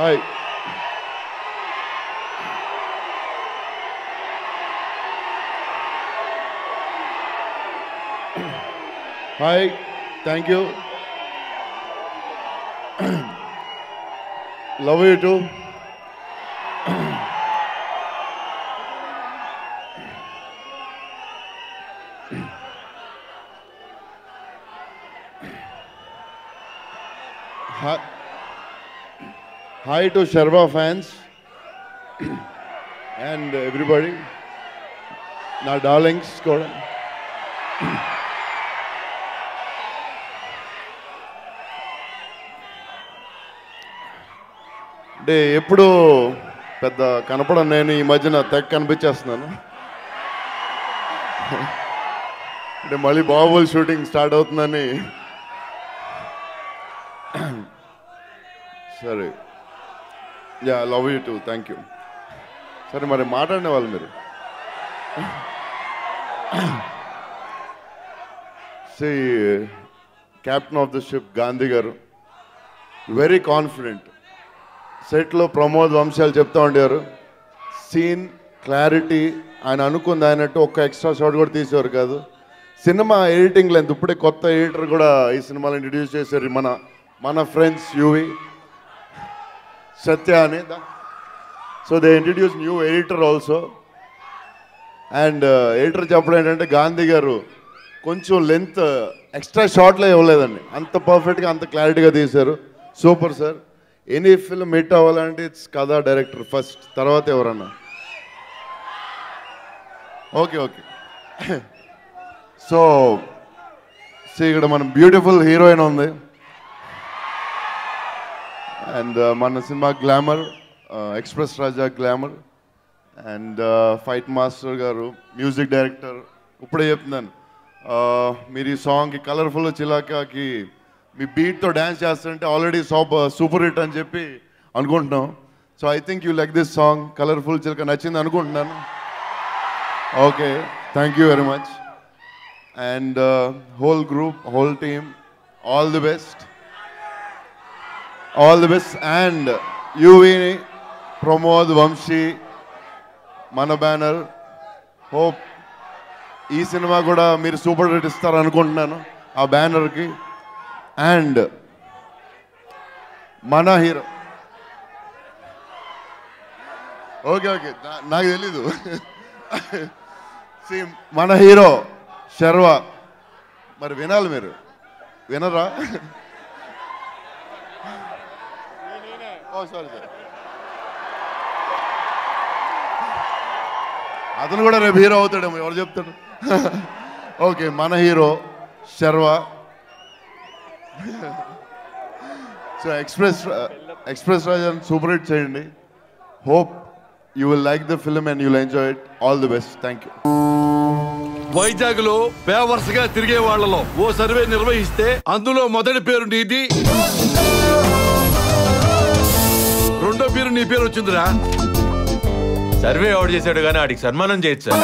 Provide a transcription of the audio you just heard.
Hi. Hi, thank you. Love you two. Hi to Sharva fans and everybody. Na darlings kuda. అంటే ఎప్పుడు పెద్ద కనపడను నేను, ఈ మధ్యన తెగ కనిపించేస్తున్నాను. అంటే మళ్ళీ బాహుబలి షూటింగ్ స్టార్ట్ అవుతుందని. సరే, yeah, love you too, thank you. సరే, మరి మాట్లాడిన వాళ్ళు మీరు. సి captain of the ship Gandhi గారు వెరీ కాన్ఫిడెంట్. సెట్లో ప్రమోద్ వంశాలు చెప్తా ఉండేవారు, సీన్ క్లారిటీ ఆయన అనుకుంది అయినట్టు ఒక్క ఎక్స్ట్రా షాట్ కూడా తీసేవారు కాదు. సినిమా ఎడిటింగ్ లెంత్, ఇప్పుడే కొత్త ఎడిటర్ కూడా ఈ సినిమాలో ఇంట్రడ్యూస్ చేశారు మన ఫ్రెండ్స్ యూవి సత్య అని. So they introduce new editor also. And editor చెప్పడం ఏంటంటే గాంధీ గారు కొంచెం లెంత్ ఎక్స్ట్రా షార్ట్లో ఇవ్వలేదండి, అంత పర్ఫెక్ట్గా అంత క్లారిటీగా తీశారు. Super sir. Any film hit అవ్వాలంటే ఇట్స్ కథా డైరెక్టర్ ఫస్ట్, తర్వాత ఎవరన్నా. ఓకే. సో ఇక్కడ మన బ్యూటిఫుల్ హీరోయిన్ ఉంది. అండ్ మన cinema glamour, express Raja glamour. And fight master గారు మ్యూజిక్ డైరెక్టర్. ఇప్పుడే చెప్తున్నాను, మీరు ఈ సాంగ్కి కలర్ఫుల్ చిలాకాకి మీ బీట్తో డ్యాన్స్ చేస్తుంటే ఆల్రెడీ సూపర్ హిట్ అని చెప్పి అనుకుంటున్నాం. So I think you like this song. Colourful చిలక నచ్చింది అనుకుంటున్నాను. Okay, thank you very much. And whole group, whole team, all the best. All the best. And Yuvi, Pramod, Vamshi, మన బ్యానర్. హోప్ ఈ cinema కూడా మీరు సూపర్ హిట్ ఇస్తారు అనుకుంటున్నాను ఆ బ్యానర్కి. అండ్ మన హీరో, ఓకే నాకు తెలీదు. మన హీరో శర్వ. మరి వినాలి, మీరు వినరా? సారీ. అతను కూడా రేపు హీరో అవుతాడేమో, ఎవరు చెప్తాడు. ఓకే, మన హీరో శర్వ. సో ఎక్స్ప్రెస్ రాజాని సూపర్ హిట్ చేయండి. Hope you will like the film and you will enjoy it. All the best. Thank you. Vizag లో బేవర్స్గా తిరిగే వాళ్లలో ఓ సర్వే నిర్వహిస్తే అందులో మొదటి పేరు నీది, రెండో పేరు నీ పేరు వచ్చిందిరా. సర్వే ఎవరు చేశాడు కానీ ఆడికి సన్మానం చేయొచ్చు సార్.